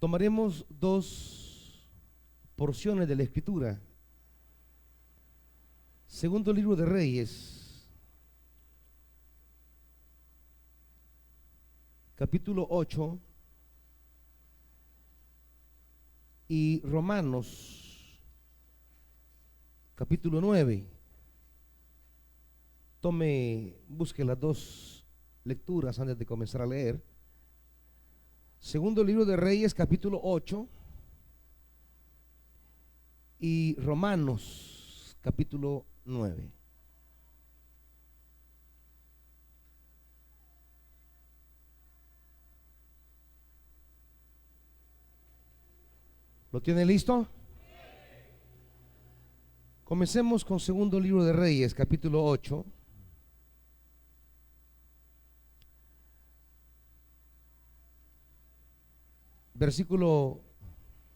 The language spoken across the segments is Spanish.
Tomaremos dos porciones de la Escritura. Segundo libro de Reyes, capítulo 8, y Romanos, capítulo 9. Busque las dos lecturas antes de comenzar a leer. Segundo libro de Reyes, capítulo 8, y Romanos, capítulo 9. ¿Lo tiene listo? Comencemos con segundo libro de Reyes, capítulo 8. Versículo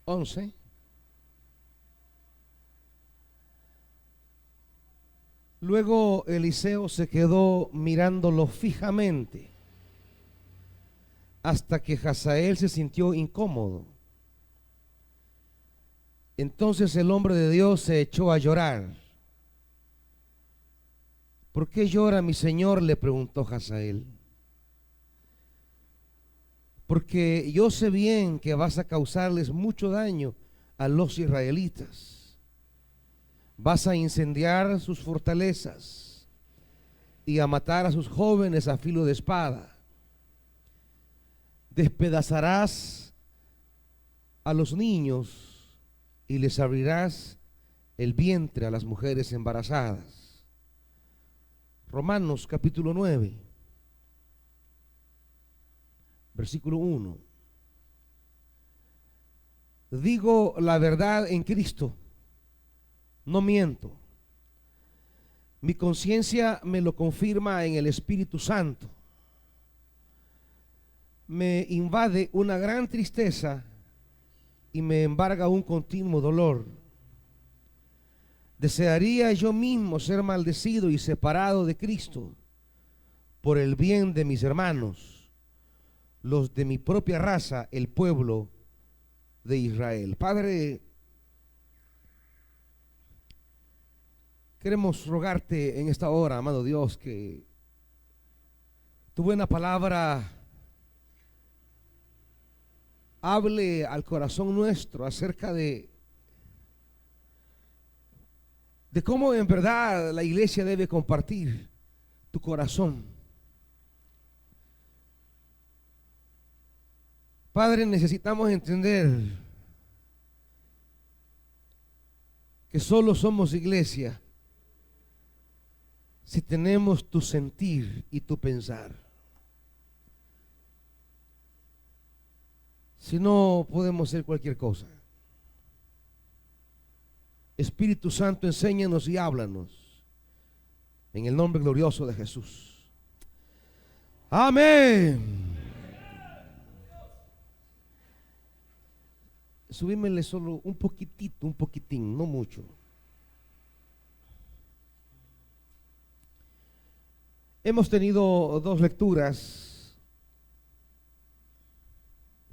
11. Luego Eliseo se quedó mirándolo fijamente hasta que Hazael se sintió incómodo. Entonces el hombre de Dios se echó a llorar. ¿Por qué llora mi señor?, le preguntó Hazael. Porque yo sé bien que vas a causarles mucho daño a los israelitas. Vas a incendiar sus fortalezas y a matar a sus jóvenes a filo de espada. Despedazarás a los niños y les abrirás el vientre a las mujeres embarazadas. Romanos capítulo 9, versículo 1. Digo la verdad en Cristo, no miento. Mi conciencia me lo confirma en el Espíritu Santo. Me invade una gran tristeza y me embarga un continuo dolor. Desearía yo mismo ser maldecido y separado de Cristo por el bien de mis hermanos, los de mi propia raza, el pueblo de Israel. Padre, queremos rogarte en esta hora, amado Dios, que tu buena palabra hable al corazón nuestro acerca de cómo en verdad la iglesia debe compartir tu corazón. Padre, necesitamos entender que solo somos iglesia si tenemos tu sentir y tu pensar. Si no, podemos ser cualquier cosa. Espíritu Santo, enséñanos y háblanos en el nombre glorioso de Jesús. Amén. Subímele solo un poquitito, un poquitín, no mucho. Hemos tenido dos lecturas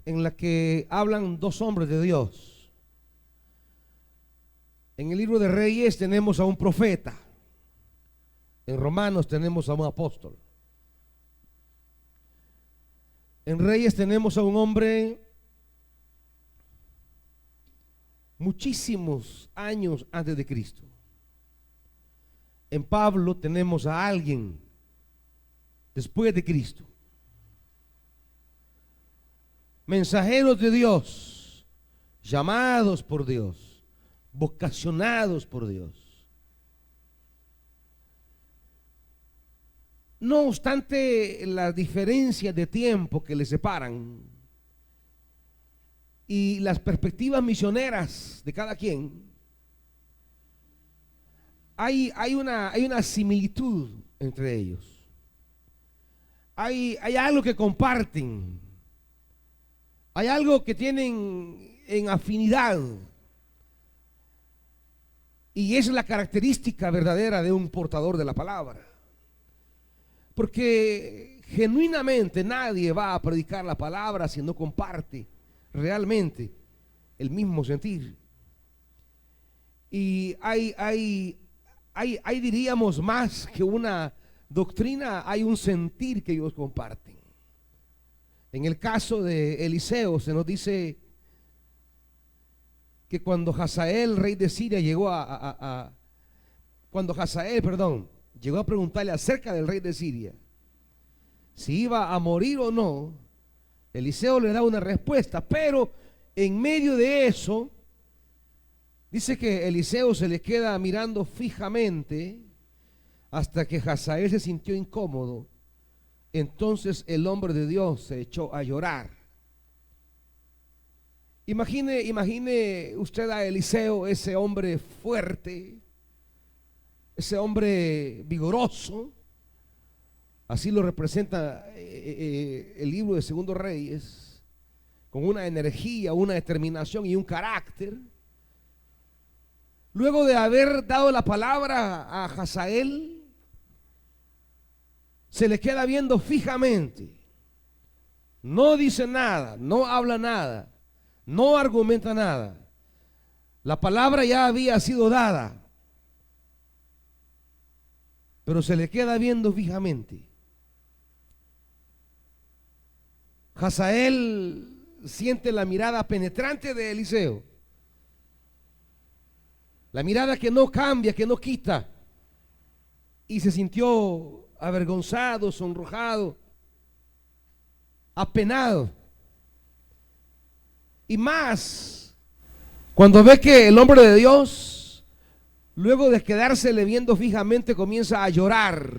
en las que hablan dos hombres de Dios. En el libro de Reyes tenemos a un profeta. En Romanos tenemos a un apóstol. En Reyes tenemos a un hombre muchísimos años antes de Cristo. En Pablo tenemos a alguien después de Cristo. Mensajeros de Dios, llamados por Dios, vocacionados por Dios. No obstante las diferencias de tiempo que les separan y las perspectivas misioneras de cada quien, hay una similitud entre ellos. Hay algo que comparten, hay algo que tienen en afinidad, y es la característica verdadera de un portador de la palabra. Porque genuinamente nadie va a predicar la palabra si no comparte realmente el mismo sentir. Y hay diríamos más que una doctrina, hay un sentir que ellos comparten. En el caso de Eliseo se nos dice que cuando Hazael, rey de Siria, llegó cuando Hazael, llegó a preguntarle acerca del rey de Siria, si iba a morir o no, Eliseo le da una respuesta, pero en medio de eso, dice que Eliseo se le queda mirando fijamente hasta que Hazael se sintió incómodo. Entonces el hombre de Dios se echó a llorar. Imagine usted a Eliseo, ese hombre fuerte, ese hombre vigoroso. Así lo representa el libro de Segundo Reyes, con una energía, una determinación y un carácter. Luego de haber dado la palabra a Hazael, se le queda viendo fijamente. No dice nada, no habla nada, no argumenta nada. La palabra ya había sido dada, pero se le queda viendo fijamente. Hazael siente la mirada penetrante de Eliseo, la mirada que no cambia, que no quita, y se sintió avergonzado, sonrojado, apenado. Y más cuando ve que el hombre de Dios, luego de quedársele viendo fijamente, comienza a llorar.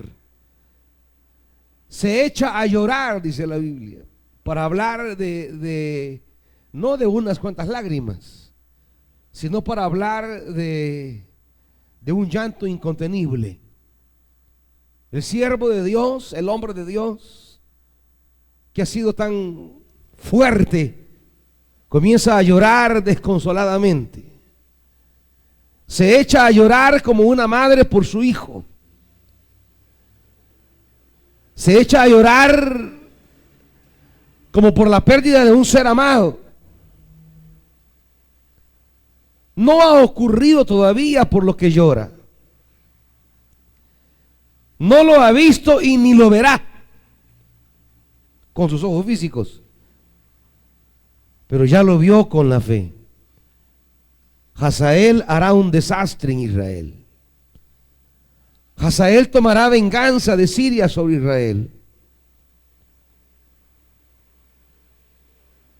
Se echa a llorar, dice la Biblia, para hablar no de unas cuantas lágrimas, sino para hablar de un llanto incontenible. El siervo de Dios, el hombre de Dios, que ha sido tan fuerte, comienza a llorar desconsoladamente. Se echa a llorar como una madre por su hijo. Se echa a llorar como por la pérdida de un ser amado. No ha ocurrido todavía por lo que llora. No lo ha visto y ni lo verá con sus ojos físicos, pero ya lo vio con la fe. Hazael hará un desastre en Israel. Hazael tomará venganza de Siria sobre Israel.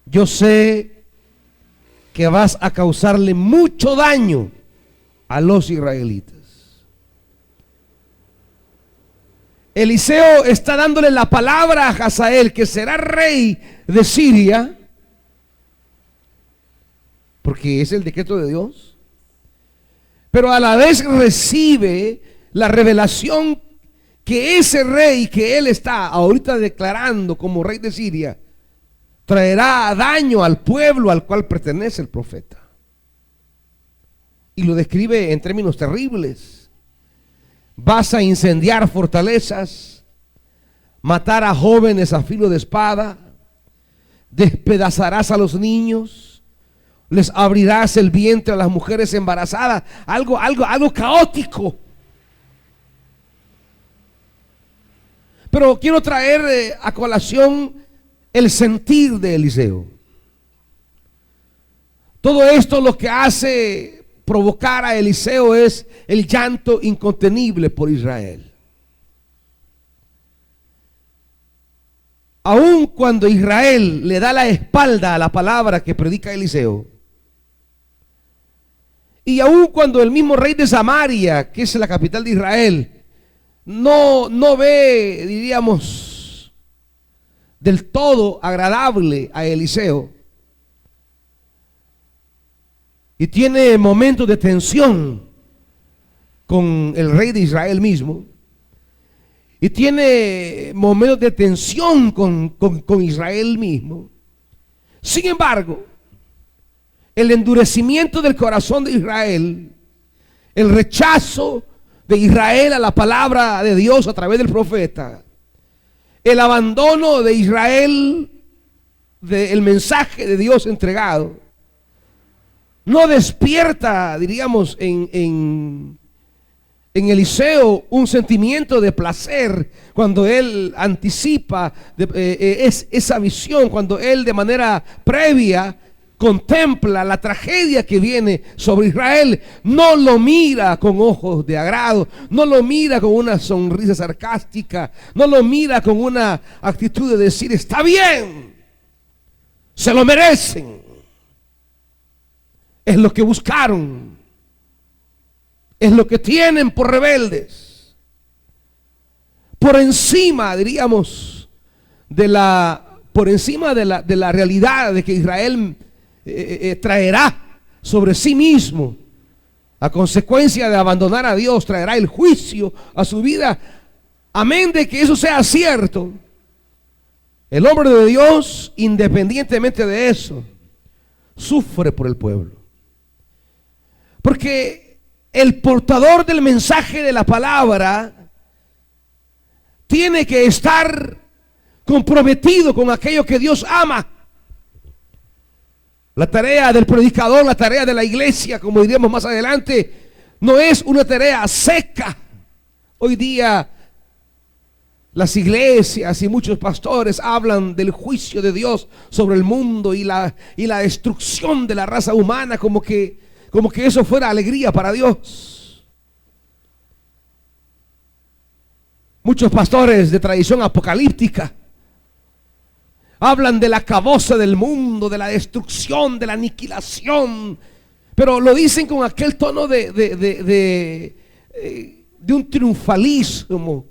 Yo sé que vas a causarle mucho daño a los israelitas. Eliseo está dándole la palabra a Hazael, que será rey de Siria, porque es el decreto de Dios, pero a la vez recibe la revelación que ese rey que él está ahorita declarando como rey de Siria traerá daño al pueblo al cual pertenece el profeta. Y lo describe en términos terribles. Vas a incendiar fortalezas, matar a jóvenes a filo de espada, despedazarás a los niños, les abrirás el vientre a las mujeres embarazadas. Algo caótico. Pero quiero traer a colación el sentir de Eliseo. Todo esto lo que hace provocar a Eliseo es el llanto incontenible por Israel. Aun cuando Israel le da la espalda a la palabra que predica Eliseo, y aun cuando el mismo rey de Samaria, que es la capital de Israel, no ve, diríamos, del todo agradable a Eliseo, y tiene momentos de tensión con el rey de Israel mismo, y tiene momentos de tensión con Israel mismo. Sin embargo, el endurecimiento del corazón de Israel, el rechazo de Israel a la palabra de Dios a través del profeta, el abandono de Israel del mensaje de Dios entregado no despierta, diríamos, en Eliseo un sentimiento de placer cuando él anticipa esa visión, cuando él de manera previa contempla la tragedia que viene sobre Israel. No lo mira con ojos de agrado, no lo mira con una sonrisa sarcástica, no lo mira con una actitud de decir está bien, se lo merecen, es lo que buscaron, es lo que tienen por rebeldes. Por encima, diríamos, por encima de la realidad de que Israel traerá sobre sí mismo, a consecuencia de abandonar a Dios, traerá el juicio a su vida. Amén de que eso sea cierto, el hombre de Dios, independientemente de eso, sufre por el pueblo. Porque el portador del mensaje de la palabra tiene que estar comprometido con aquello que Dios ama. La tarea del predicador, la tarea de la iglesia, como diríamos más adelante, no es una tarea seca. Hoy día las iglesias y muchos pastores hablan del juicio de Dios sobre el mundo y la destrucción de la raza humana, como que eso fuera alegría para Dios. Muchos pastores de tradición apocalíptica hablan del acabose del mundo, de la destrucción, de la aniquilación, pero lo dicen con aquel tono de un triunfalismo.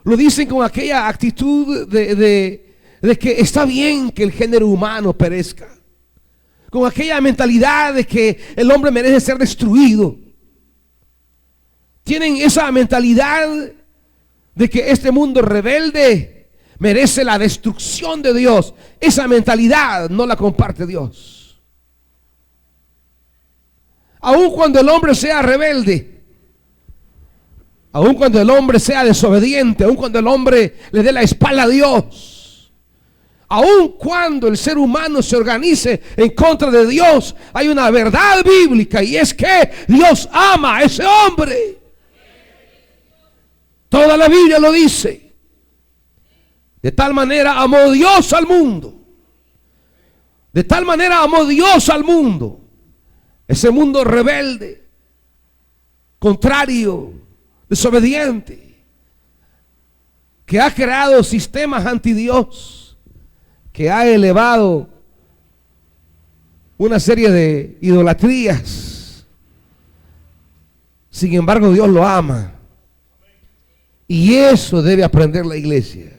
Lo dicen con aquella actitud de que está bien que el género humano perezca, con aquella mentalidad de que el hombre merece ser destruido. Tienen esa mentalidad de que este mundo rebelde merece la destrucción de Dios. Esa mentalidad no la comparte Dios. Aun cuando el hombre sea rebelde, aun cuando el hombre sea desobediente, aun cuando el hombre le dé la espalda a Dios, aun cuando el ser humano se organice en contra de Dios, hay una verdad bíblica, y es que Dios ama a ese hombre. Toda la Biblia lo dice. De tal manera amó Dios al mundo. De tal manera amó Dios al mundo. Ese mundo rebelde, contrario, desobediente, que ha creado sistemas anti Dios, que ha elevado una serie de idolatrías. Sin embargo, Dios lo ama. Y eso debe aprender la iglesia.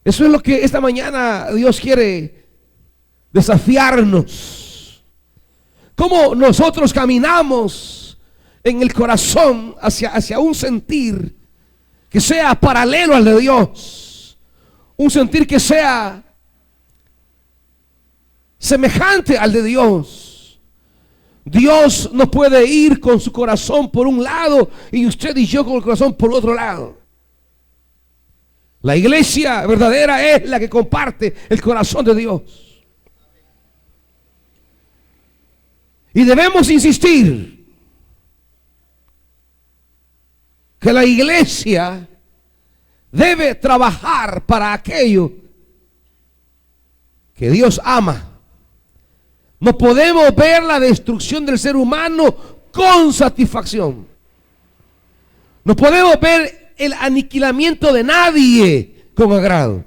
Eso es lo que esta mañana Dios quiere desafiarnos. Cómo nosotros caminamos en el corazón hacia un sentir que sea paralelo al de Dios. Un sentir que sea semejante al de Dios. Dios no puede ir con su corazón por un lado y usted y yo con el corazón por otro lado. La iglesia verdadera es la que comparte el corazón de Dios. Y debemos insistir que la iglesia debe trabajar para aquello que Dios ama. No podemos ver la destrucción del ser humano con satisfacción. No podemos ver el aniquilamiento de nadie con agrado.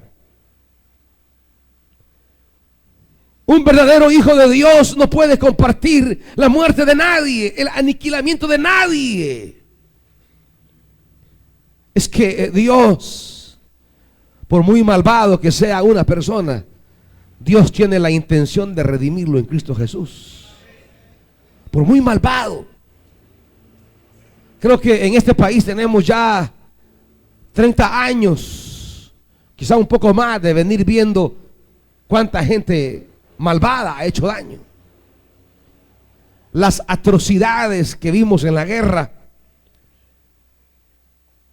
Un verdadero hijo de Dios no puede compartir la muerte de nadie, el aniquilamiento de nadie. Es que Dios, por muy malvado que sea una persona, Dios tiene la intención de redimirlo en Cristo Jesús. Por muy malvado. Creo que en este país tenemos ya 30 años, quizá un poco más, de venir viendo cuánta gente malvada ha hecho daño. Las atrocidades que vimos en la guerra.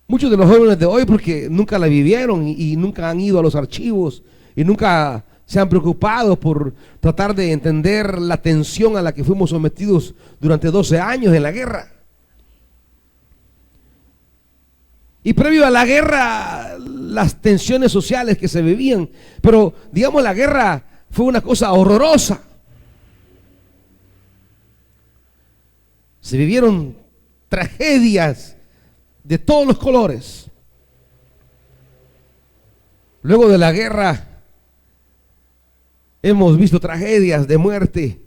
Muchos de los jóvenes de hoy, porque nunca la vivieron y nunca han ido a los archivos y nunca se han preocupado por tratar de entender la tensión a la que fuimos sometidos durante 12 años en la guerra. Y previo a la guerra, las tensiones sociales que se vivían. Pero, digamos, la guerra fue una cosa horrorosa. Se vivieron tragedias de todos los colores. Luego de la guerra, hemos visto tragedias de muerte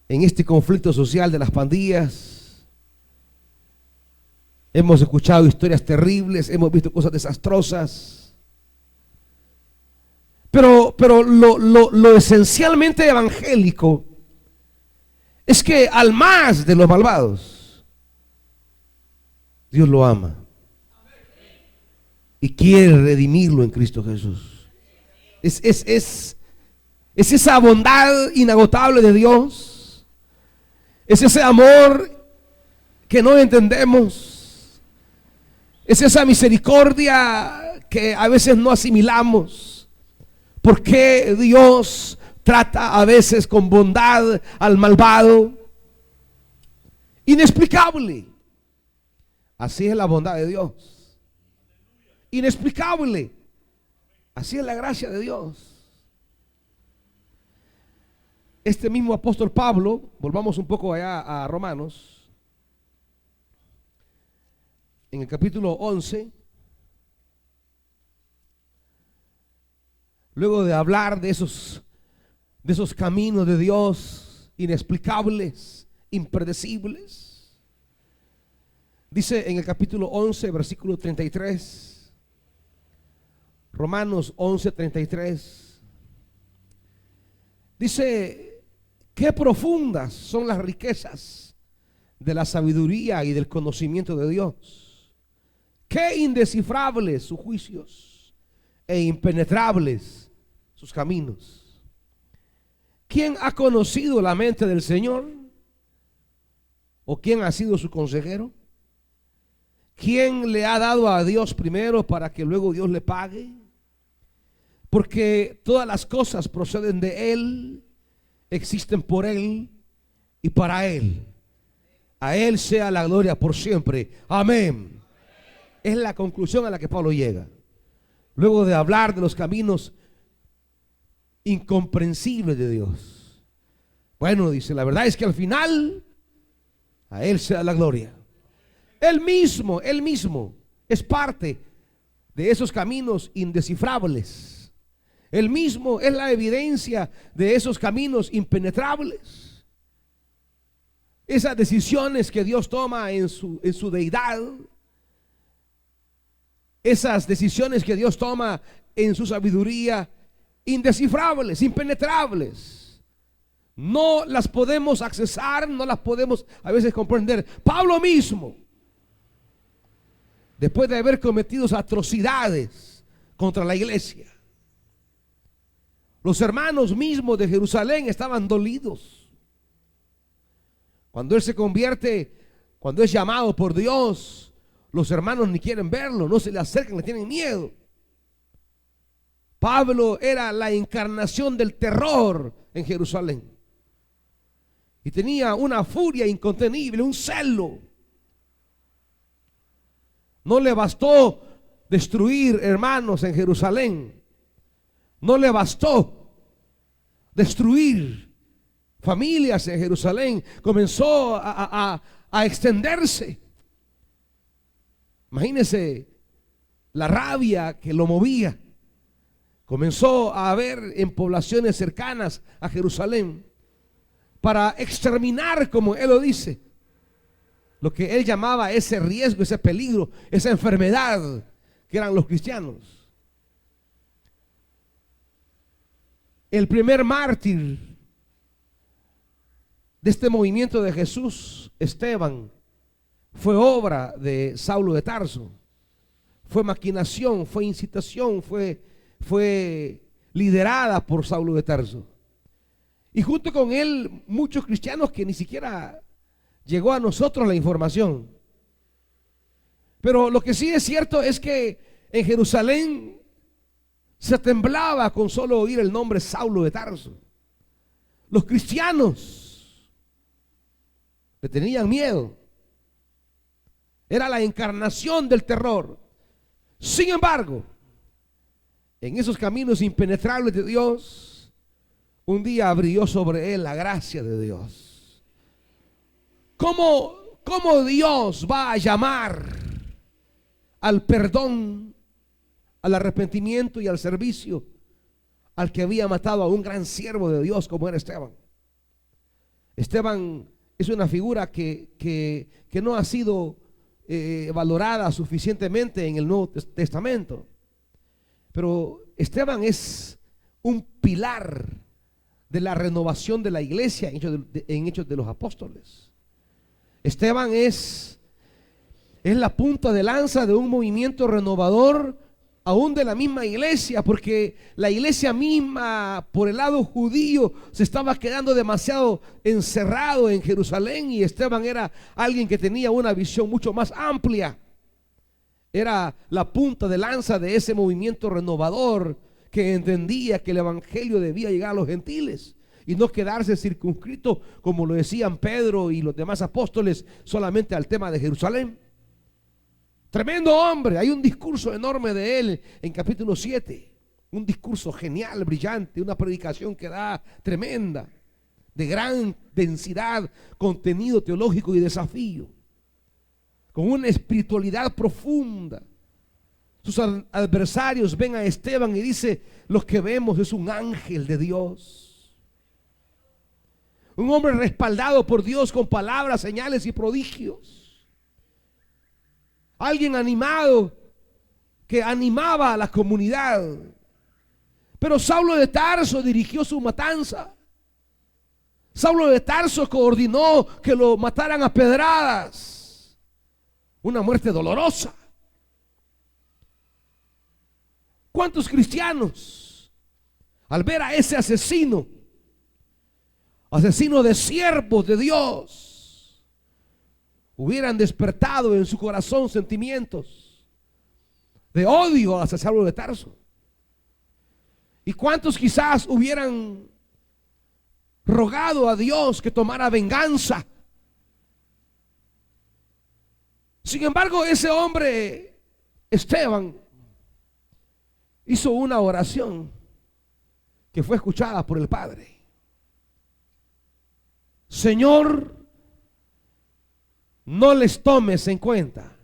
en este conflicto social de las pandillas. Hemos escuchado historias terribles, hemos visto cosas desastrosas. Pero lo esencialmente evangélico es que al más de los malvados, Dios lo ama y quiere redimirlo en Cristo Jesús. Es esa bondad inagotable de Dios. Es ese amor que no entendemos. Es esa misericordia que a veces no asimilamos. ¿Por qué Dios trata a veces con bondad al malvado? Inexplicable. Así es la bondad de Dios. Inexplicable. Así es la gracia de Dios. Este mismo apóstol Pablo, volvamos un poco allá a Romanos, en el capítulo 11, luego de hablar de esos caminos de Dios inexplicables, impredecibles, dice en el capítulo 11, versículo 33, Romanos 11, 33, dice: qué profundas son las riquezas de la sabiduría y del conocimiento de Dios. Qué indescifrables sus juicios e impenetrables sus caminos. ¿Quién ha conocido la mente del Señor? ¿O quién ha sido su consejero? ¿Quién le ha dado a Dios primero para que luego Dios le pague? Porque todas las cosas proceden de Él, existen por Él y para Él. A Él sea la gloria por siempre. Amén. Es la conclusión a la que Pablo llega. Luego de hablar de los caminos incomprensibles de Dios. Bueno, dice, la verdad es que al final a Él sea la gloria. Él mismo es parte de esos caminos indescifrables. Él mismo es la evidencia de esos caminos impenetrables. Esas decisiones que Dios toma en su deidad. Esas decisiones que Dios toma en su sabiduría, indescifrables, impenetrables. No las podemos accesar, no las podemos a veces comprender. Pablo mismo, después de haber cometido atrocidades contra la iglesia, los hermanos mismos de Jerusalén estaban dolidos. Cuando él se convierte, cuando es llamado por Dios, los hermanos ni quieren verlo, no se le acercan, le tienen miedo. Pablo era la encarnación del terror en Jerusalén. Y tenía una furia incontenible, un celo. No le bastó destruir hermanos en Jerusalén. No le bastó destruir familias en Jerusalén. Comenzó a extenderse. Imagínense la rabia que lo movía. Comenzó a haber en poblaciones cercanas a Jerusalén para exterminar, como él lo dice, lo que él llamaba ese riesgo, ese peligro, esa enfermedad que eran los cristianos. El primer mártir de este movimiento de Jesús, Esteban, fue obra de Saulo de Tarso. Fue maquinación, fue incitación, fue liderada por Saulo de Tarso. Y junto con él muchos cristianos que ni siquiera llegó a nosotros la información. Pero lo que sí es cierto es que en Jerusalén se temblaba con solo oír el nombre Saulo de Tarso. Los cristianos le tenían miedo. Era la encarnación del terror. Sin embargo, en esos caminos impenetrables de Dios, un día brilló sobre él la gracia de Dios. ¿Cómo Dios va a llamar al perdón, al arrepentimiento y al servicio al que había matado a un gran siervo de Dios como era Esteban? Esteban es una figura que no ha sido valorada suficientemente en el Nuevo Testamento. Pero Esteban es un pilar de la renovación de la iglesia en Hechos de los Apóstoles. Esteban es la punta de lanza de un movimiento renovador aún de la misma iglesia, porque la iglesia misma por el lado judío se estaba quedando demasiado encerrado en Jerusalén, y Esteban era alguien que tenía una visión mucho más amplia. Era la punta de lanza de ese movimiento renovador que entendía que el evangelio debía llegar a los gentiles y no quedarse circunscrito, como lo decían Pedro y los demás apóstoles, solamente al tema de Jerusalén. Tremendo hombre. Hay un discurso enorme de él en capítulo 7, un discurso genial, brillante, una predicación que da tremenda, de gran densidad, contenido teológico y desafío, con una espiritualidad profunda. Sus adversarios ven a Esteban y dice: lo que vemos es un ángel de Dios, un hombre respaldado por Dios con palabras, señales y prodigios, alguien animado que animaba a la comunidad. Pero Saulo de Tarso dirigió su matanza. Saulo de Tarso coordinó que lo mataran a pedradas, una muerte dolorosa. ¿Cuántos cristianos, al ver a ese asesino de siervos de Dios, hubieran despertado en su corazón sentimientos de odio hacia Saulo de Tarso? ¿Y cuántos quizás hubieran rogado a Dios que tomara venganza? Sin embargo, ese hombre, Esteban, hizo una oración que fue escuchada por el Padre. Señor, no les tomes en cuenta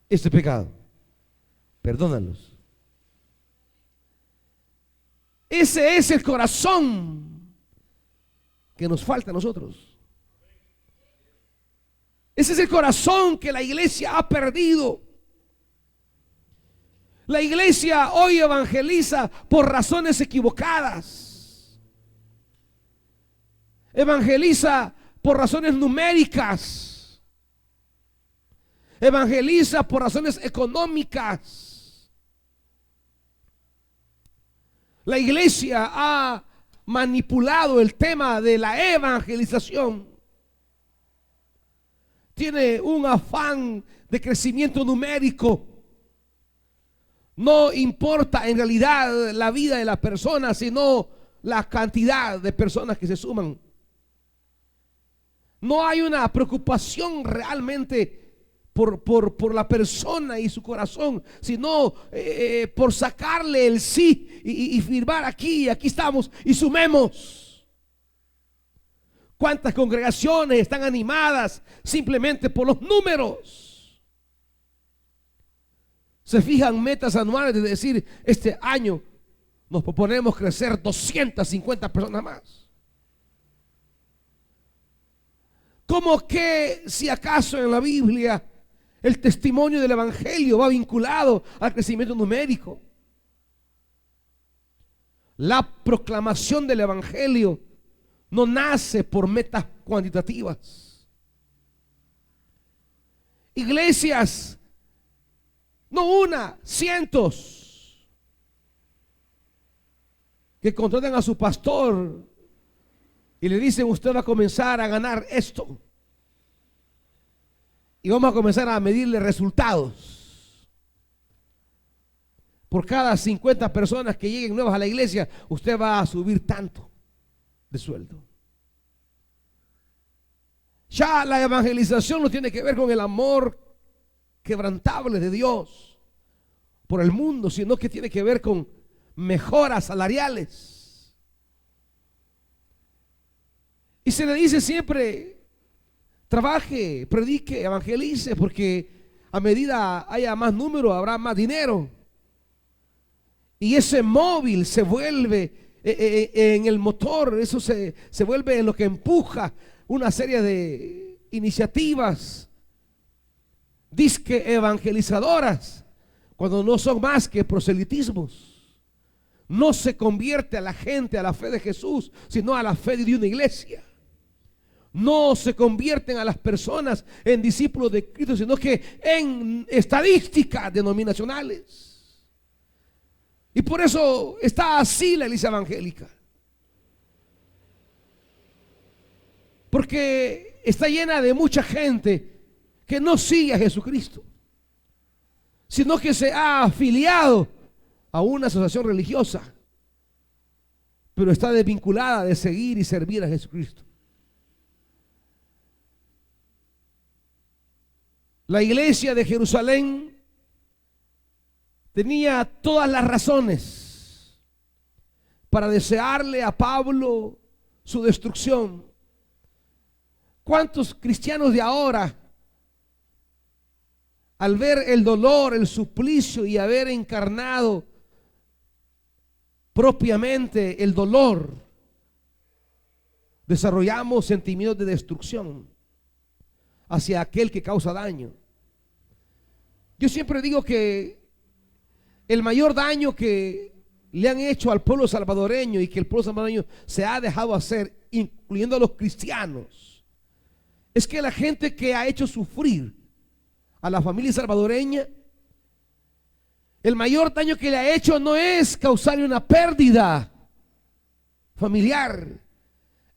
este pecado, perdónalos. Ese es el corazón que nos falta a nosotros. Ese es el corazón que la iglesia ha perdido. La iglesia hoy evangeliza por razones equivocadas. Evangeliza por razones numéricas. Evangeliza por razones económicas. La iglesia ha manipulado el tema de la evangelización. Tiene un afán de crecimiento numérico. No importa en realidad la vida de la persona, sino la cantidad de personas que se suman. No hay una preocupación realmente por la persona y su corazón, sino por sacarle el sí y firmar aquí estamos y sumemos. ¿Cuántas congregaciones están animadas simplemente por los números? Se fijan metas anuales de decir: este año nos proponemos crecer 250 personas más. Como que si acaso en la Biblia el testimonio del evangelio va vinculado al crecimiento numérico. La proclamación del evangelio no nace por metas cuantitativas. Iglesias, no una, cientos, que contratan a su pastor y le dicen: usted va a comenzar a ganar esto y vamos a comenzar a medirle resultados. por cada 50 personas que lleguen nuevas a la iglesia, usted va a subir tanto de sueldo. Ya la evangelización no tiene que ver con el amor quebrantable de Dios por el mundo, sino que tiene que ver con mejoras salariales. Y se le dice siempre: trabaje, predique, evangelice, porque a medida haya más número, habrá más dinero. Y ese móvil se vuelve en el motor, eso se vuelve en lo que empuja una serie de iniciativas disque evangelizadoras, cuando no son más que proselitismos. No se convierte a la gente a la fe de Jesús, sino a la fe de una iglesia. No se convierten a las personas en discípulos de Cristo, sino que en estadísticas denominacionales. Y por eso está así la iglesia evangélica, porque está llena de mucha gente que no sigue a Jesucristo, sino que se ha afiliado a una asociación religiosa, pero está desvinculada de seguir y servir a Jesucristo. La iglesia de Jerusalén tenía todas las razones para desearle a Pablo su destrucción. ¿Cuántos cristianos de ahora, al ver el dolor, el suplicio y haber encarnado propiamente el dolor, desarrollamos sentimientos de destrucción hacia aquel que causa daño? Yo siempre digo que el mayor daño que le han hecho al pueblo salvadoreño y que el pueblo salvadoreño se ha dejado hacer, incluyendo a los cristianos, es que la gente que ha hecho sufrir a la familia salvadoreña, el mayor daño que le ha hecho no es causarle una pérdida familiar.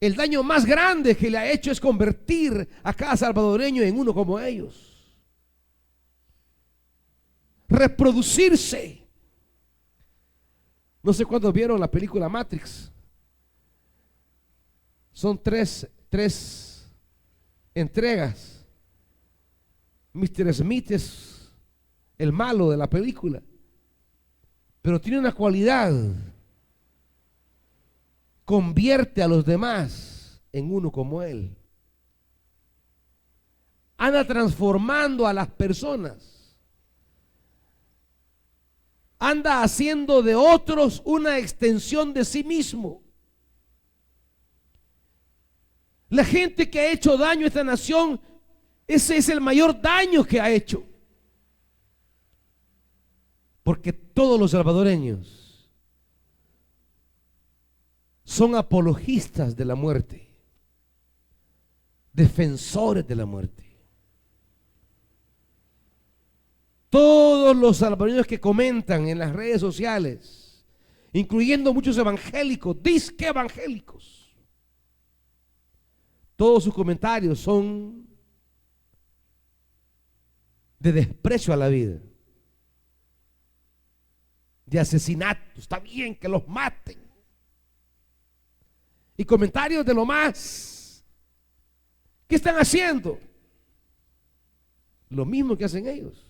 El daño más grande que le ha hecho es convertir a cada salvadoreño en uno como ellos. Reproducirse. No sé cuántos vieron la película Matrix. Son tres entregas. Mr. Smith es el malo de la película, pero tiene una cualidad: convierte a los demás en uno como él. Anda transformando a las personas. Anda haciendo de otros una extensión de sí mismo. La gente que ha hecho daño a esta nación, ese es el mayor daño que ha hecho. Porque todos los salvadoreños son apologistas de la muerte, defensores de la muerte. Todos los salvadoreños que comentan en las redes sociales, incluyendo muchos evangélicos, disque evangélicos, todos sus comentarios son de desprecio a la vida, de asesinato. Está bien que los maten. Y comentarios de lo más. ¿Qué están haciendo? Lo mismo que hacen ellos.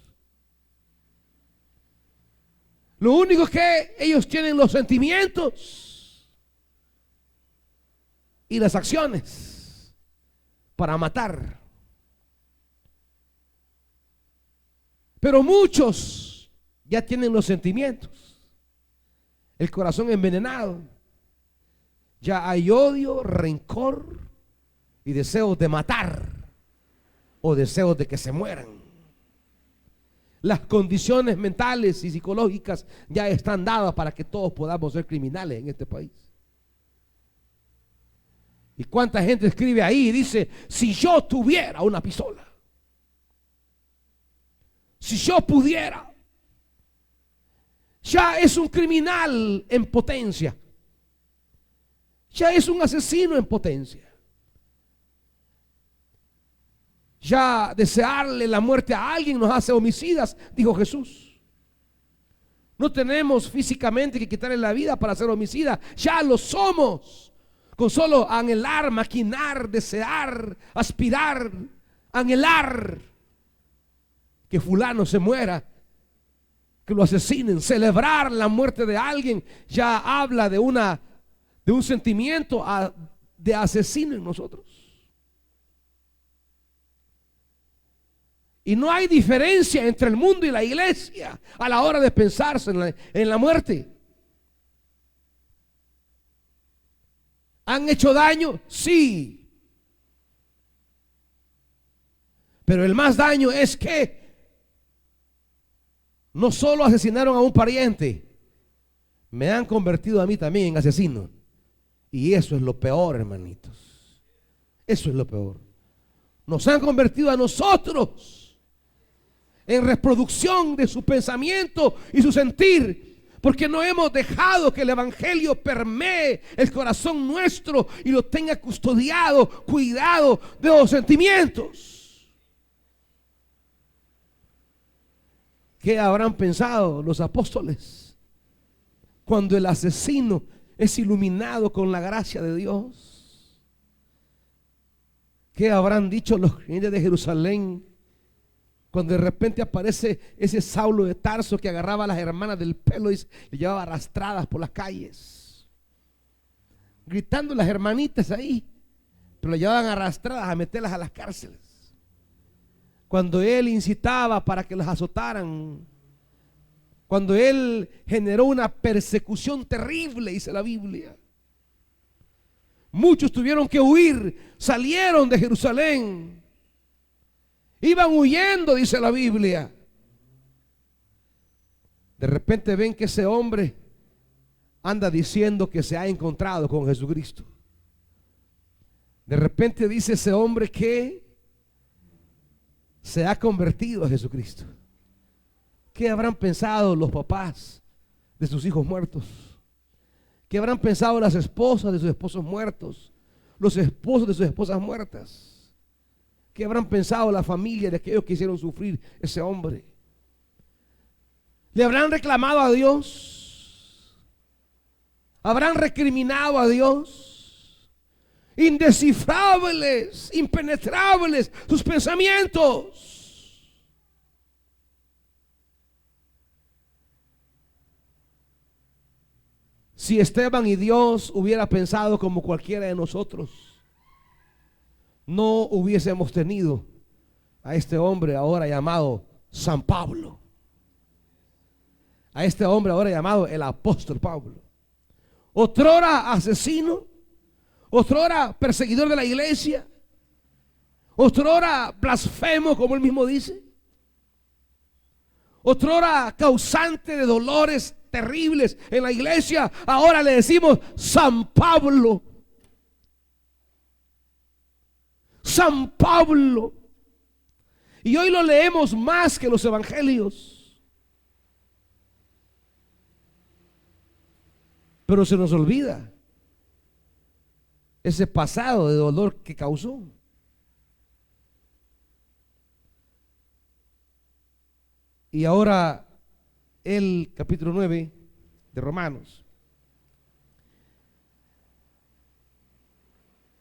Lo único es que ellos tienen los sentimientos y las acciones para matar. Pero muchos ya tienen los sentimientos, el corazón envenenado. Ya hay odio, rencor y deseos de matar o deseos de que se mueran. Las condiciones mentales y psicológicas ya están dadas para que todos podamos ser criminales en este país. ¿Y cuánta gente escribe ahí y dice: si yo tuviera una pistola, si yo pudiera? Ya es un criminal en potencia. Ya es un asesino en potencia. Ya desearle la muerte a alguien nos hace homicidas, dijo Jesús. No tenemos físicamente que quitarle la vida para ser homicida. Ya lo somos. Con solo anhelar, maquinar, desear, aspirar, anhelar que fulano se muera, que lo asesinen, celebrar la muerte de alguien, ya habla de un sentimiento de asesino en nosotros. Y no hay diferencia entre el mundo y la iglesia a la hora de pensarse en la muerte. ¿Han hecho daño? Sí. Pero el más daño es que no solo asesinaron a un pariente, me han convertido a mí también en asesino. Y eso es lo peor, hermanitos. Eso es lo peor. Nos han convertido a nosotros en reproducción de su pensamiento y su sentir, porque no hemos dejado que el evangelio permee el corazón nuestro y lo tenga custodiado, cuidado de los sentimientos. ¿Qué habrán pensado los apóstoles cuando el asesino es iluminado con la gracia de Dios? ¿Qué habrán dicho los creyentes de Jerusalén cuando de repente aparece ese Saulo de Tarso que agarraba a las hermanas del pelo y le llevaba arrastradas por las calles, gritando las hermanitas ahí, pero las llevaban arrastradas a meterlas a las cárceles? Cuando él incitaba para que las azotaran, cuando él generó una persecución terrible, dice la Biblia. Muchos tuvieron que huir, salieron de Jerusalén, iban huyendo, dice la Biblia. De repente ven que ese hombre anda diciendo que se ha encontrado con Jesucristo. De repente dice ese hombre que se ha convertido a Jesucristo. ¿Qué habrán pensado los papás de sus hijos muertos? ¿Qué habrán pensado las esposas de sus esposos muertos? Los esposos de sus esposas muertas. ¿Qué habrán pensado la familia de aquellos que hicieron sufrir ese hombre? ¿Le habrán reclamado a Dios? ¿Habrán recriminado a Dios? Indescifrables, impenetrables sus pensamientos. Si Esteban y Dios hubiera pensado como cualquiera de nosotros, no hubiésemos tenido a este hombre ahora llamado San Pablo, a este hombre ahora llamado el apóstol Pablo, otrora asesino, otrora perseguidor de la iglesia, otrora blasfemo, como él mismo dice, otrora causante de dolores terribles en la iglesia. Ahora le decimos San Pablo. San Pablo. Y hoy lo leemos más que los evangelios, pero se nos olvida ese pasado de dolor que causó. Y ahora el capítulo 9 de Romanos.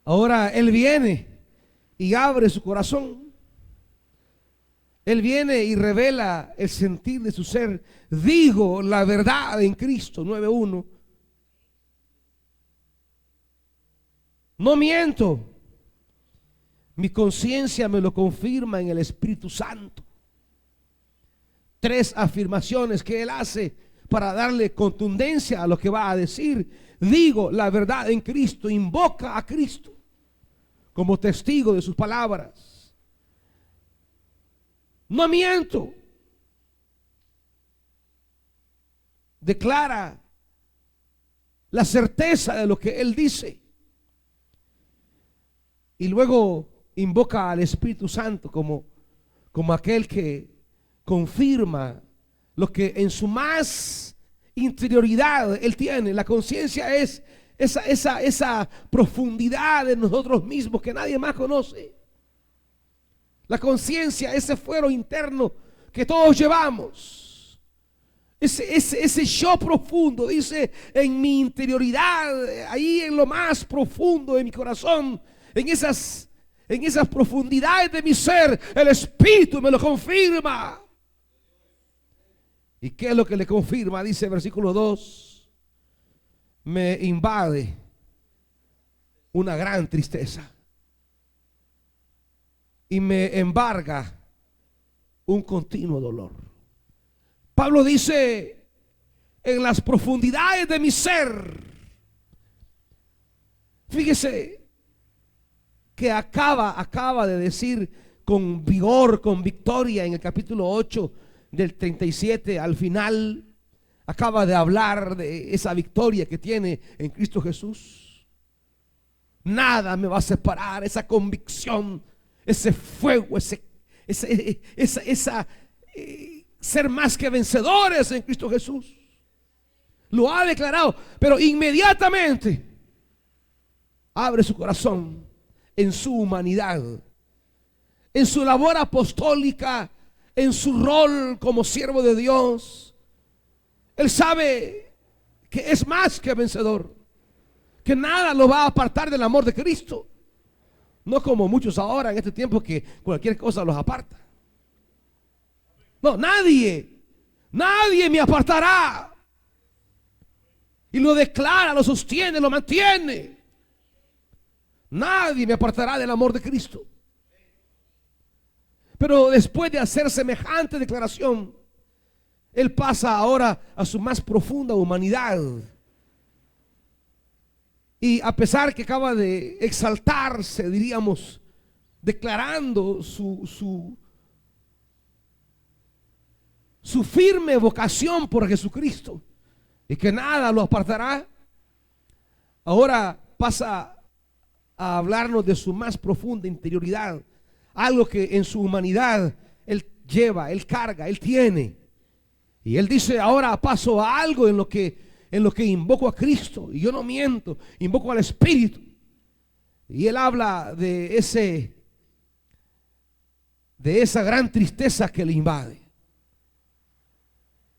Ahora él viene y abre su corazón. Él viene y revela el sentir de su ser. Digo la verdad en Cristo, 9:1. No miento. Mi conciencia me lo confirma en el Espíritu Santo. 3 afirmaciones que él hace para darle contundencia a lo que va a decir. Digo la verdad en Cristo. Invoca a Cristo como testigo de sus palabras. No miento. Declara la certeza de lo que él dice. Y luego invoca al Espíritu Santo como aquel que confirma lo que en su más interioridad él tiene. La conciencia es esa profundidad de nosotros mismos que nadie más conoce. La conciencia, ese fuero interno que todos llevamos. ese yo profundo, dice, en mi interioridad, ahí en lo más profundo de mi corazón, en esas profundidades de mi ser, el Espíritu me lo confirma. ¿Y qué es lo que le confirma? Dice versículo 2: me invade una gran tristeza y me embarga un continuo dolor. Pablo dice: en las profundidades de mi ser. Fíjese que acaba de decir con vigor, con victoria, en el capítulo 8 del 37 al final, acaba de hablar de esa victoria que tiene en Cristo Jesús. Nada me va a separar, esa convicción, ese fuego, ser más que vencedores en Cristo Jesús. Lo ha declarado, pero inmediatamente abre su corazón en su humanidad, en su labor apostólica, en su rol como siervo de Dios. Él sabe que es más que vencedor, que nada lo va a apartar del amor de Cristo. No como muchos ahora en este tiempo, que cualquier cosa los aparta. No, nadie me apartará. Y lo declara, lo sostiene, lo mantiene. Nadie me apartará del amor de Cristo. Pero después de hacer semejante declaración, él pasa ahora a su más profunda humanidad. Y a pesar que acaba de exaltarse, diríamos, declarando su firme vocación por Jesucristo y que nada lo apartará, ahora pasa a hablarnos de su más profunda interioridad, algo que en su humanidad él lleva, él carga, él tiene. Y él dice: ahora paso a algo en lo que invoco a Cristo, y yo no miento, invoco al Espíritu. Y él habla de esa gran tristeza que le invade,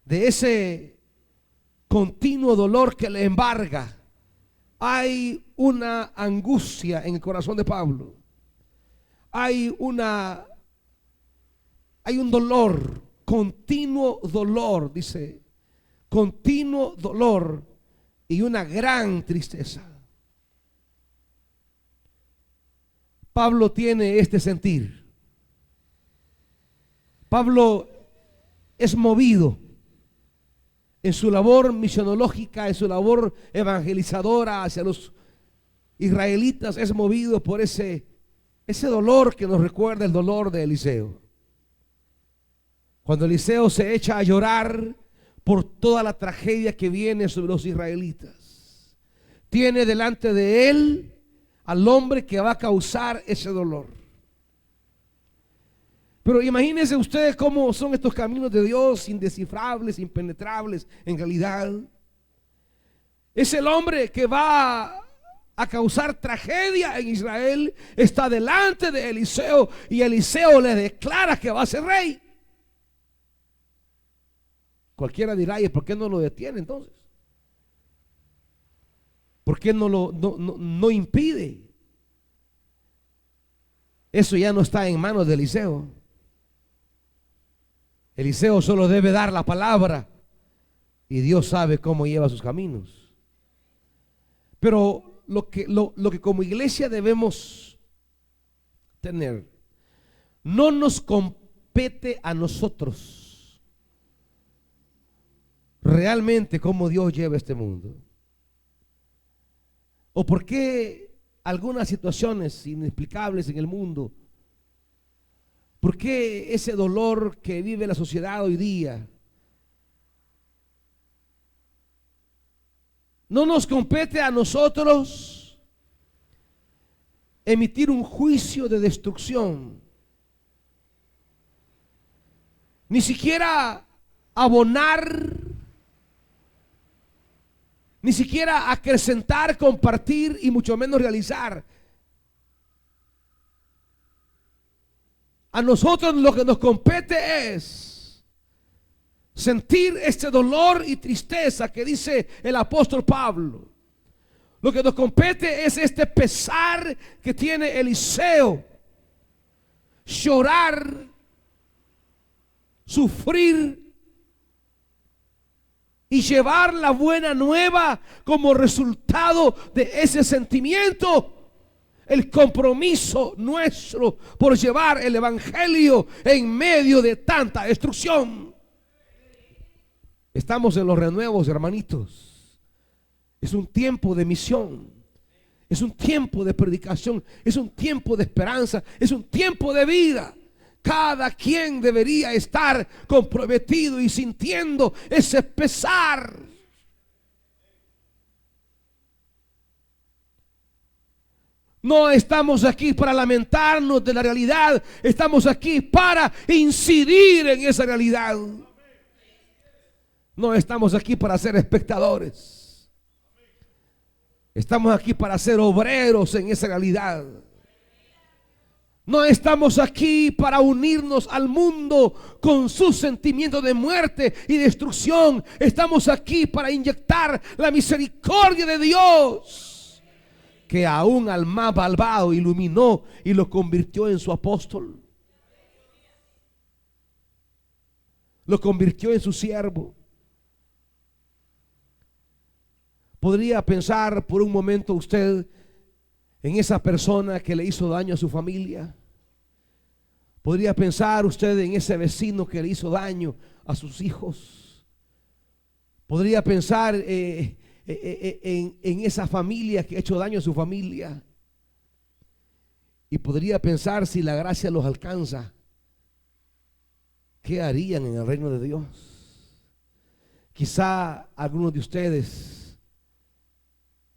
de ese continuo dolor que le embarga. Hay una angustia en el corazón de Pablo. Hay un dolor, continuo dolor, dice, continuo dolor y una gran tristeza. Pablo tiene este sentir. Pablo es movido en su labor misionológica, en su labor evangelizadora hacia los israelitas, es movido por ese dolor que nos recuerda el dolor de Eliseo. Cuando Eliseo se echa a llorar por toda la tragedia que viene sobre los israelitas, tiene delante de él al hombre que va a causar ese dolor. Pero imagínense ustedes cómo son estos caminos de Dios, indescifrables, impenetrables en realidad. Es el hombre que va a causar tragedia en Israel, está delante de Eliseo y Eliseo le declara que va a ser rey. Cualquiera dirá: ¿y por qué no lo detiene entonces? ¿Por qué no impide? Eso ya no está en manos de Eliseo. Eliseo solo debe dar la palabra y Dios sabe cómo lleva sus caminos. Pero lo que como iglesia debemos tener, no nos compete a nosotros realmente cómo Dios lleva este mundo, o por qué algunas situaciones inexplicables en el mundo. ¿Por qué ese dolor que vive la sociedad hoy día? No nos compete a nosotros emitir un juicio de destrucción, ni siquiera abonar, ni siquiera acrecentar, compartir y mucho menos realizar. A nosotros lo que nos compete es sentir este dolor y tristeza que dice el apóstol Pablo. Lo que nos compete es este pesar que tiene Eliseo. Llorar, sufrir y llevar la buena nueva como resultado de ese sentimiento. El compromiso nuestro por llevar el evangelio en medio de tanta destrucción. Estamos en los renuevos, hermanitos. Es un tiempo de misión. Es un tiempo de predicación. Es un tiempo de esperanza. Es un tiempo de vida. Cada quien debería estar comprometido y sintiendo ese pesar. No estamos aquí para lamentarnos de la realidad. Estamos aquí para incidir en esa realidad. No estamos aquí para ser espectadores. Estamos aquí para ser obreros en esa realidad. No estamos aquí para unirnos al mundo con sus sentimientos de muerte y destrucción. Estamos aquí para inyectar la misericordia de Dios, que aún al más malvado iluminó y lo convirtió en su apóstol. Lo convirtió en su siervo. ¿Podría pensar por un momento usted en esa persona que le hizo daño a su familia? ¿Podría pensar usted en ese vecino que le hizo daño a sus hijos? ¿Podría pensar en esa familia que ha hecho daño a su familia? Y podría pensar, si la gracia los alcanza, ¿qué harían en el reino de Dios? Quizá algunos de ustedes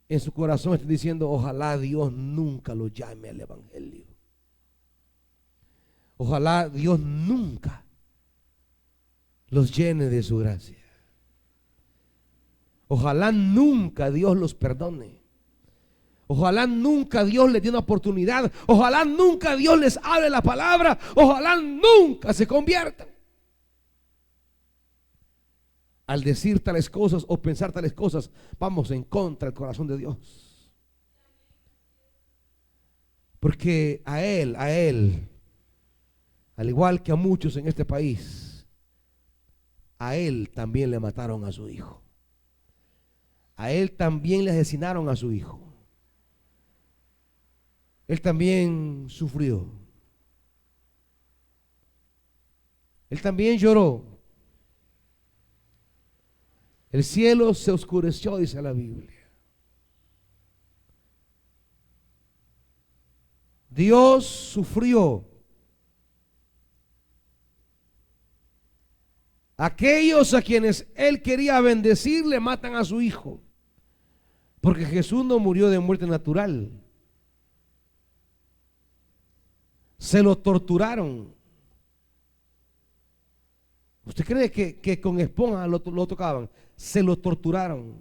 en su corazón están diciendo: ojalá Dios nunca los llame al evangelio. Ojalá Dios nunca los llene de su gracia. Ojalá nunca Dios los perdone. Ojalá nunca Dios les dé una oportunidad. Ojalá nunca Dios les hable la palabra. Ojalá nunca se conviertan. Al decir tales cosas o pensar tales cosas, vamos en contra del corazón de Dios. Porque a él, al igual que a muchos en este país, a él también le mataron a su hijo. A él también le asesinaron a su hijo. Él también sufrió. Él también lloró. El cielo se oscureció, dice la Biblia. Dios sufrió. Aquellos a quienes Él quería bendecir le matan a su hijo. Porque Jesús no murió de muerte natural. Se lo torturaron. ¿Usted cree que con esponja lo tocaban? Se lo torturaron.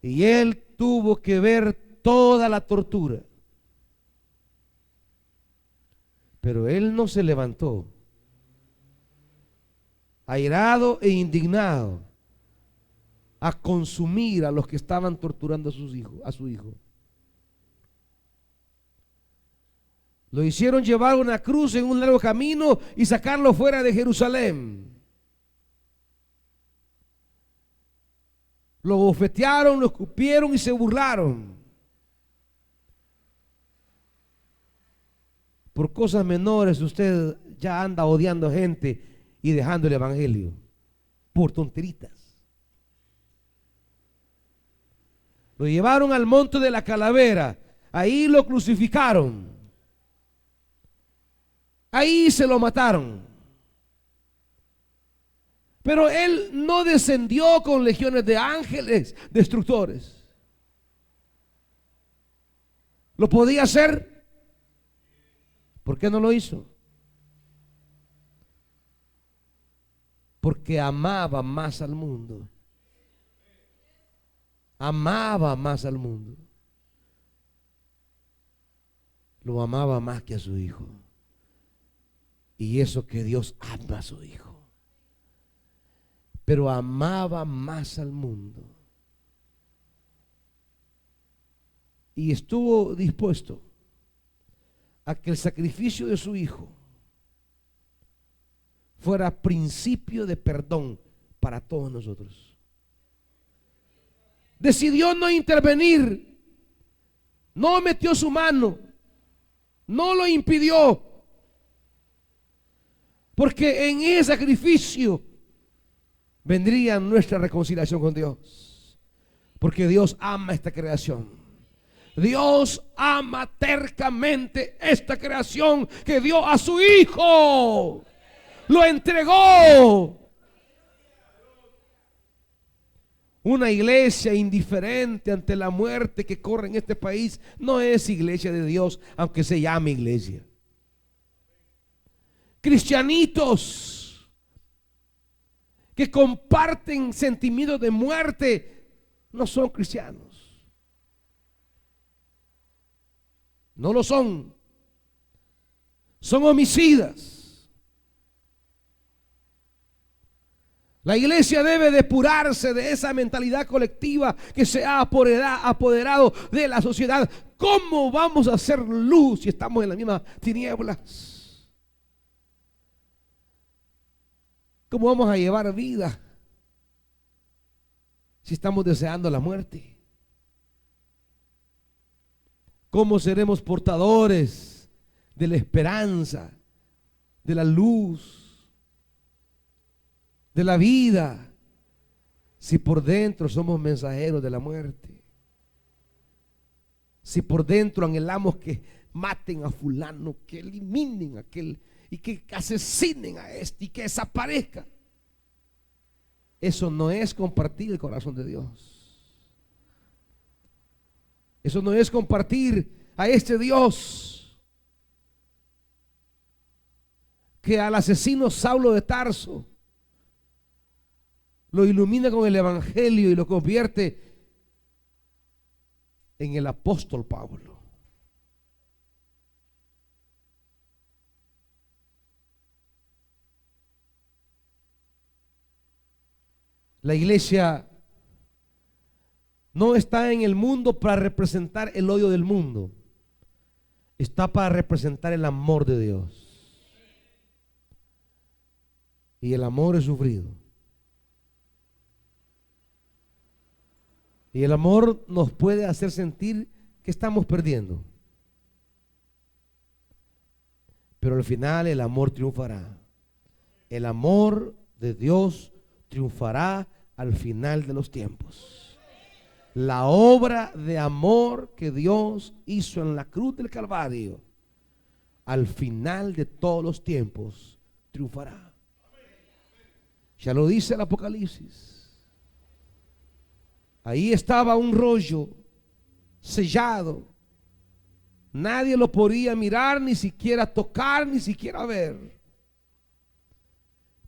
Y él tuvo que ver toda la tortura. Pero él no se levantó, airado e indignado, a consumir a los que estaban torturando a su hijo. Lo hicieron llevar una cruz en un largo camino y sacarlo fuera de Jerusalén. Lo bofetearon, lo escupieron y se burlaron. Por cosas menores usted ya anda odiando gente y dejando el evangelio. Por tonteritas. Lo llevaron al monte de la calavera. Ahí lo crucificaron. Ahí se lo mataron. Pero él no descendió con legiones de ángeles destructores. ¿Lo podía hacer? ¿Por qué no lo hizo? Porque amaba más al mundo. Amaba más al mundo. Lo amaba más que a su hijo. Y eso que Dios ama a su Hijo. Pero amaba más al mundo. Y estuvo dispuesto a que el sacrificio de su Hijo fuera principio de perdón para todos nosotros. Decidió no intervenir, no metió su mano, no lo impidió, porque en ese sacrificio vendría nuestra reconciliación con Dios, porque Dios ama esta creación. Dios ama tercamente esta creación que dio a su Hijo, lo entregó. Una iglesia indiferente ante la muerte que corre en este país no es iglesia de Dios, aunque se llame iglesia. Cristianitos que comparten sentimientos de muerte no son cristianos. No lo son. Son homicidas. La iglesia debe depurarse de esa mentalidad colectiva que se ha apoderado de la sociedad. ¿Cómo vamos a hacer luz si estamos en las mismas tinieblas? ¿Cómo vamos a llevar vida si estamos deseando la muerte? ¿Cómo seremos portadores de la esperanza, de la luz, de la vida, si por dentro somos mensajeros de la muerte? Si por dentro anhelamos que maten a fulano, que eliminen a aquel y que asesinen a este y que desaparezca. Eso no es compartir el corazón de Dios. Eso no es compartir a este Dios que al asesino Saulo de Tarso lo ilumina con el evangelio y lo convierte en el apóstol Pablo. La iglesia no está en el mundo para representar el odio del mundo. Está para representar el amor de Dios. Y el amor es sufrido. Y el amor nos puede hacer sentir que estamos perdiendo. Pero al final el amor triunfará. El amor de Dios triunfará al final de los tiempos. La obra de amor que Dios hizo en la cruz del Calvario, al final de todos los tiempos, triunfará. Ya lo dice el Apocalipsis. Ahí estaba un rollo sellado. Nadie lo podía mirar, ni siquiera tocar, ni siquiera ver.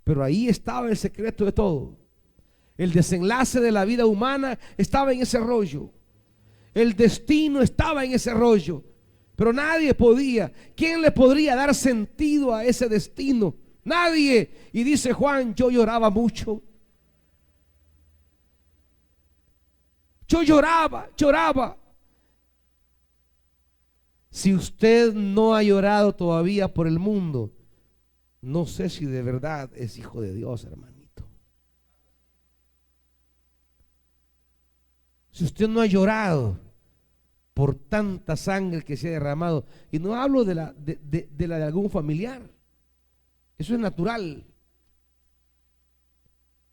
Pero ahí estaba el secreto de todo. El desenlace de la vida humana estaba en ese rollo. El destino estaba en ese rollo. Pero nadie podía. ¿Quién le podría dar sentido a ese destino? Nadie. Y dice Juan, yo lloraba mucho. Yo lloraba. Si usted no ha llorado todavía por el mundo, no sé si de verdad es hijo de Dios, hermanito. Si usted no ha llorado por tanta sangre que se ha derramado, y no hablo de la de algún familiar, eso es natural.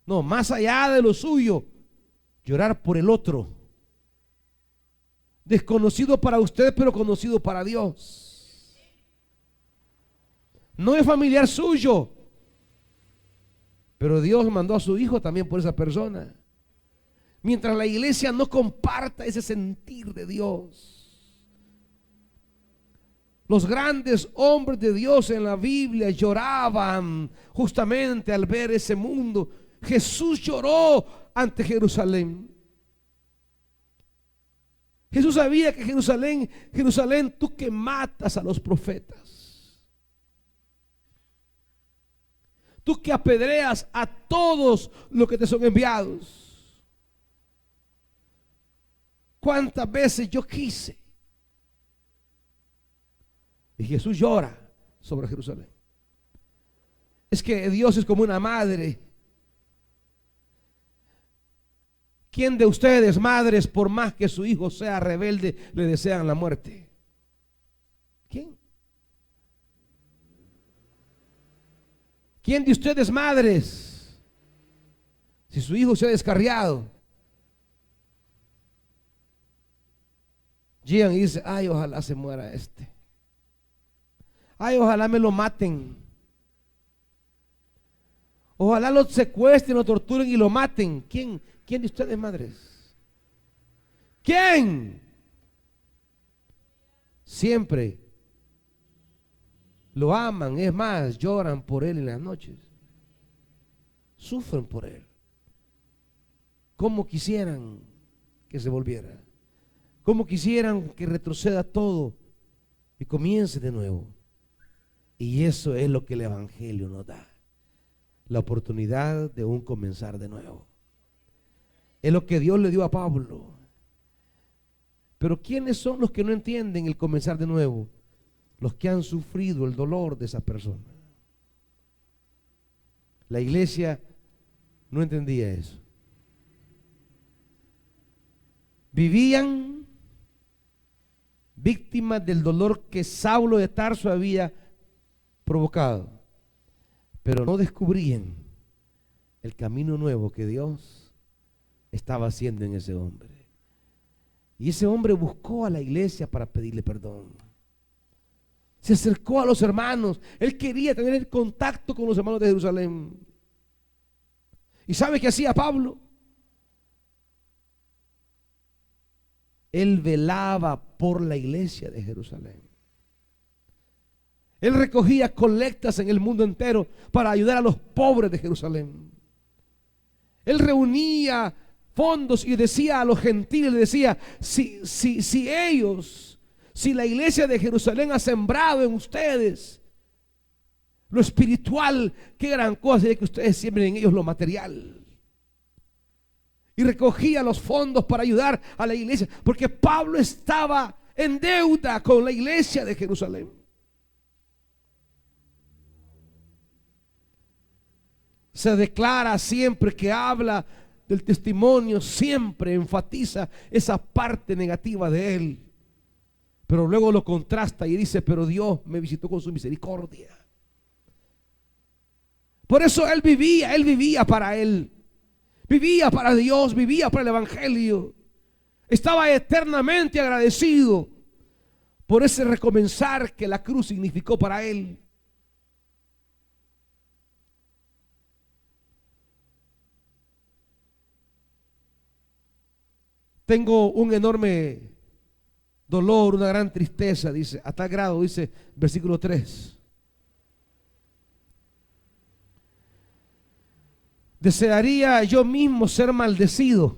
No, más allá de lo suyo, llorar por el otro, desconocido para usted, pero conocido para Dios. No es familiar suyo, pero Dios mandó a su Hijo también por esa persona. Mientras la iglesia no comparta ese sentir de Dios, los grandes hombres de Dios en la Biblia lloraban justamente al ver ese mundo. Jesús lloró ante Jerusalén. Jesús sabía que Jerusalén, tú que matas a los profetas, Tú que apedreas a todos los que te son enviados. ¿Cuántas veces yo quise? Y Jesús llora sobre Jerusalén. Es que Dios es como una madre. ¿Quién de ustedes, madres, por más que su hijo sea rebelde, le desean la muerte? ¿Quién? ¿Quién de ustedes, madres, si su hijo se ha descarriado, llegan y dicen: ay, ojalá se muera este, ay, ojalá me lo maten, ojalá lo secuestren, lo torturen y lo maten? ¿Quién de ustedes, madres? ¿Quién? Siempre lo aman, es más, lloran por él en las noches, sufren por él. Cómo quisieran que se volviera, cómo quisieran que retroceda todo y comience de nuevo. Y eso es lo que el Evangelio nos da, la oportunidad de un comenzar de nuevo. Es lo que Dios le dio a Pablo. Pero ¿quiénes son los que no entienden el comenzar de nuevo? Los que han sufrido el dolor de esa persona. La iglesia no entendía eso. Vivían víctimas del dolor que Saulo de Tarso había provocado, pero no descubrían el camino nuevo que Dios estaba haciendo en ese hombre. Y ese hombre buscó a la iglesia para pedirle perdón. Se acercó a los hermanos. Él quería tener el contacto con los hermanos de Jerusalén. ¿Y sabe qué hacía Pablo? Él velaba por la iglesia de Jerusalén. Él recogía colectas en el mundo entero para ayudar a los pobres de Jerusalén. Él reunía fondos y decía a los gentiles, decía: si la iglesia de Jerusalén ha sembrado en ustedes lo espiritual, qué gran cosa sería que ustedes siembren en ellos lo material. Y recogía los fondos para ayudar a la iglesia, porque Pablo estaba en deuda con la iglesia de Jerusalén. Se declara siempre que habla del testimonio, siempre enfatiza esa parte negativa de él, pero luego lo contrasta y dice: pero Dios me visitó con su misericordia. Por eso él vivía para él, vivía para Dios, vivía para el Evangelio. Estaba eternamente agradecido por ese recomenzar que la cruz significó para él. Tengo un enorme dolor, una gran tristeza, dice, a tal grado, dice versículo 3. Desearía yo mismo ser maldecido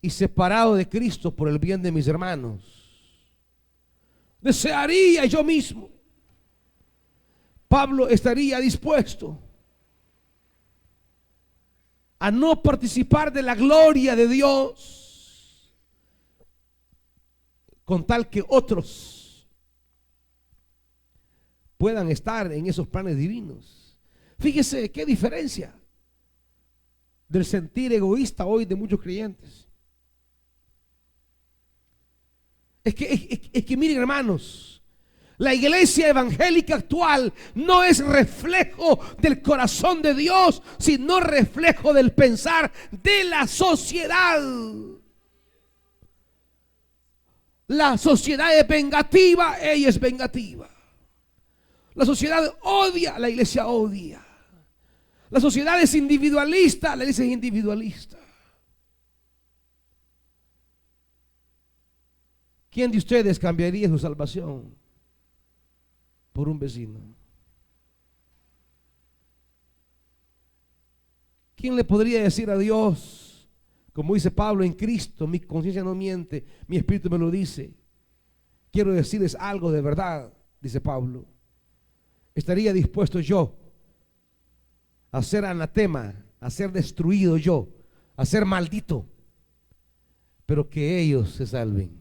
y separado de Cristo por el bien de mis hermanos. Desearía yo mismo. Pablo estaría dispuesto a no participar de la gloria de Dios con tal que otros puedan estar en esos planes divinos. Fíjese qué diferencia del sentir egoísta hoy de muchos creyentes. Es que miren, hermanos, la iglesia evangélica actual no es reflejo del corazón de Dios, sino reflejo del pensar de la sociedad. La sociedad es vengativa, ella es vengativa. La sociedad odia, la iglesia odia. La sociedad es individualista, la iglesia es individualista. ¿Quién de ustedes cambiaría su salvación por un vecino? ¿Quién le podría decir a Dios, como dice Pablo, en Cristo mi conciencia no miente, mi espíritu me lo dice? Quiero decirles algo de verdad, dice Pablo. Estaría dispuesto yo a ser anatema, a ser destruido yo, a ser maldito, pero que ellos se salven.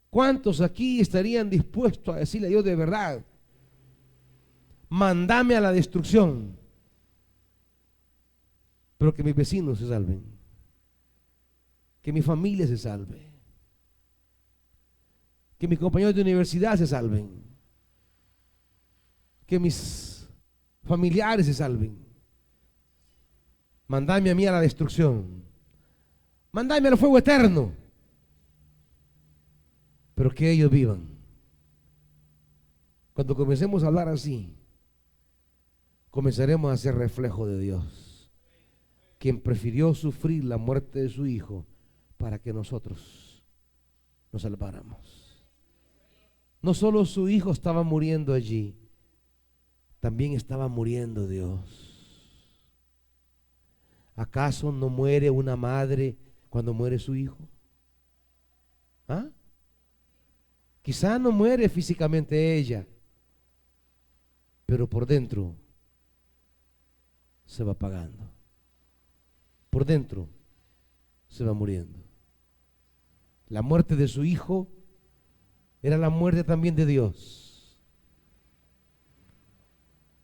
¿Cuántos aquí estarían dispuestos a decirle a Dios de verdad: mándame a la destrucción, pero que mis vecinos se salven, que mi familia se salve, que mis compañeros de universidad se salven, que mis familiares se salven? Mándame a mí a la destrucción, mándame al fuego eterno, pero que ellos vivan. Cuando comencemos a hablar así, comenzaremos a ser reflejo de Dios, quien prefirió sufrir la muerte de su Hijo para que nosotros nos salváramos. No solo su Hijo estaba muriendo allí, también estaba muriendo Dios. ¿Acaso no muere una madre cuando muere su hijo? ¿Ah? Quizá no muere físicamente ella, pero por dentro se va apagando. Por dentro se va muriendo. La muerte de su hijo era la muerte también de Dios.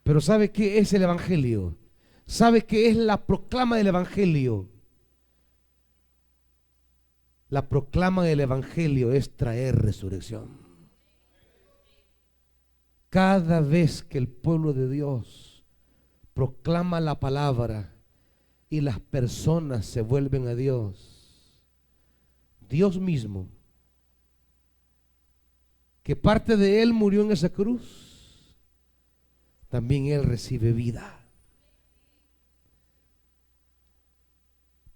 Pero ¿sabe qué es el Evangelio? ¿Sabe qué es la proclama del Evangelio? La proclama del Evangelio es traer resurrección. Cada vez que el pueblo de Dios proclama la palabra y las personas se vuelven a Dios, Dios mismo, que parte de Él murió en esa cruz, también Él recibe vida.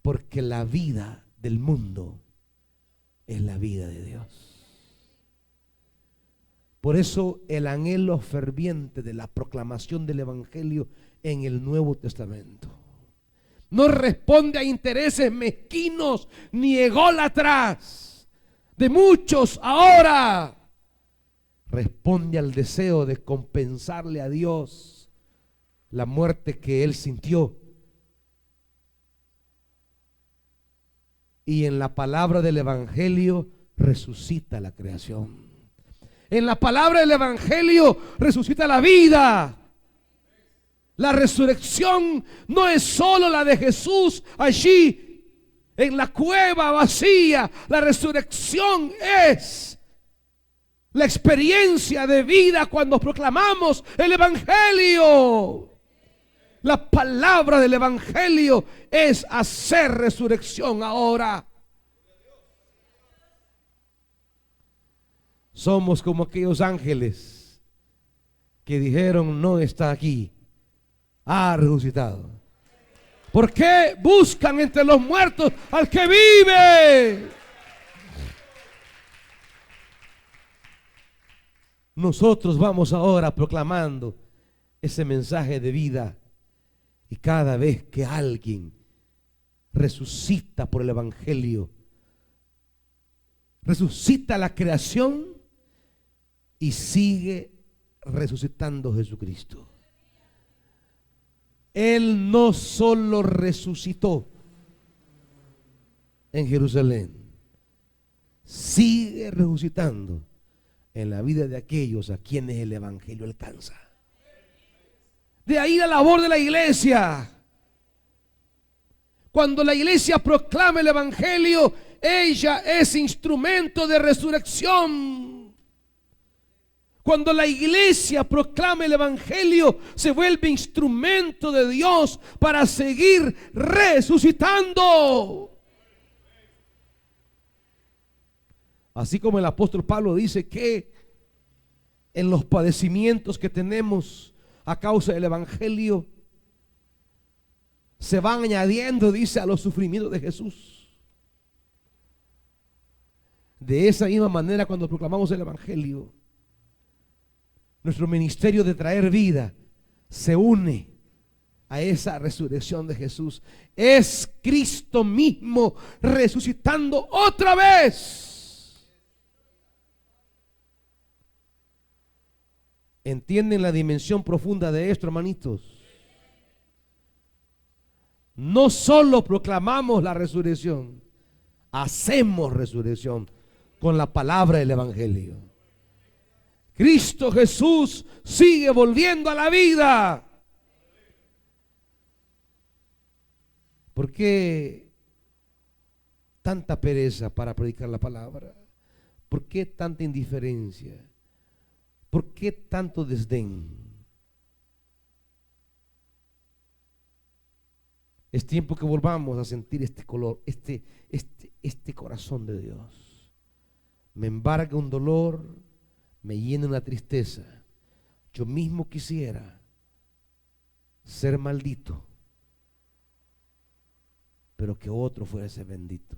Porque la vida del mundo es la vida de Dios. Por eso el anhelo ferviente de la proclamación del Evangelio en el Nuevo Testamento no responde a intereses mezquinos ni ególatras de muchos ahora. Responde al deseo de compensarle a Dios la muerte que Él sintió. Y en la palabra del Evangelio resucita la creación. En la palabra del Evangelio resucita la vida. La resurrección no es solo la de Jesús allí en la cueva vacía. La resurrección es la experiencia de vida cuando proclamamos el Evangelio. La palabra del Evangelio es hacer resurrección ahora. Somos como aquellos ángeles que dijeron: no está aquí, ha resucitado. ¿Por qué buscan entre los muertos al que vive? Nosotros vamos ahora proclamando ese mensaje de vida. Y cada vez que alguien resucita por el Evangelio, resucita la creación y sigue resucitando Jesucristo. Él no solo resucitó en Jerusalén, sigue resucitando en la vida de aquellos a quienes el Evangelio alcanza. De ahí la labor de la iglesia. Cuando la iglesia proclama el Evangelio, ella es instrumento de resurrección. Cuando la iglesia proclama el Evangelio, se vuelve instrumento de Dios para seguir resucitando. Así como el apóstol Pablo dice que en los padecimientos que tenemos a causa del Evangelio se van añadiendo, dice, a los sufrimientos de Jesús. De esa misma manera, cuando proclamamos el Evangelio, nuestro ministerio de traer vida se une a esa resurrección de Jesús. Es Cristo mismo resucitando otra vez. ¿Entienden la dimensión profunda de esto, hermanitos? No solo proclamamos la resurrección, hacemos resurrección con la palabra del Evangelio. Cristo Jesús sigue volviendo a la vida. ¿Por qué tanta pereza para predicar la palabra? ¿Por qué tanta indiferencia? ¿Por qué tanto desdén? Es tiempo que volvamos a sentir este color, este corazón de Dios. Me embarga un dolor, me llena una tristeza. Yo mismo quisiera ser maldito, pero que otro fuese bendito.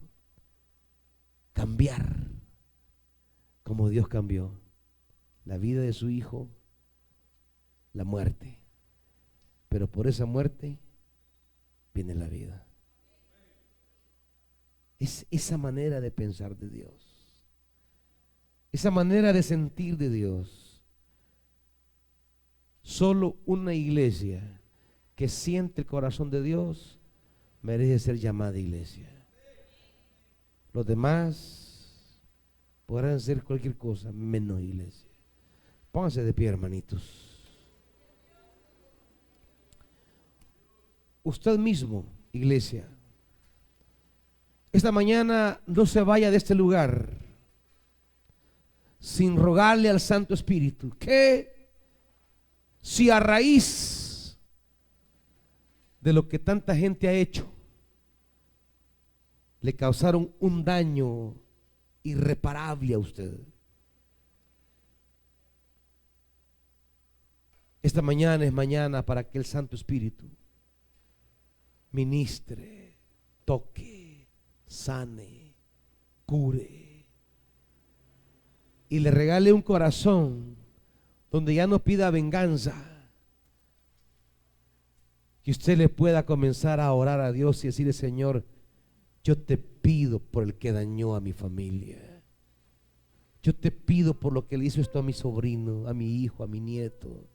Cambiar como Dios cambió la vida de su Hijo, la muerte. Pero por esa muerte viene la vida. Es esa manera de pensar de Dios, esa manera de sentir de Dios. Solo una iglesia que siente el corazón de Dios merece ser llamada iglesia. Los demás podrán ser cualquier cosa menos iglesia. Pónganse de pie, hermanitos. Usted mismo, iglesia, esta mañana no se vaya de este lugar sin rogarle al Santo Espíritu que, si a raíz de lo que tanta gente ha hecho le causaron un daño irreparable a usted, esta mañana es mañana para que el Santo Espíritu ministre, toque, sane, cure y le regale un corazón donde ya no pida venganza, que usted le pueda comenzar a orar a Dios y decirle: Señor, yo te pido por el que dañó a mi familia, yo te pido por lo que le hizo esto a mi sobrino, a mi hijo, a mi nieto.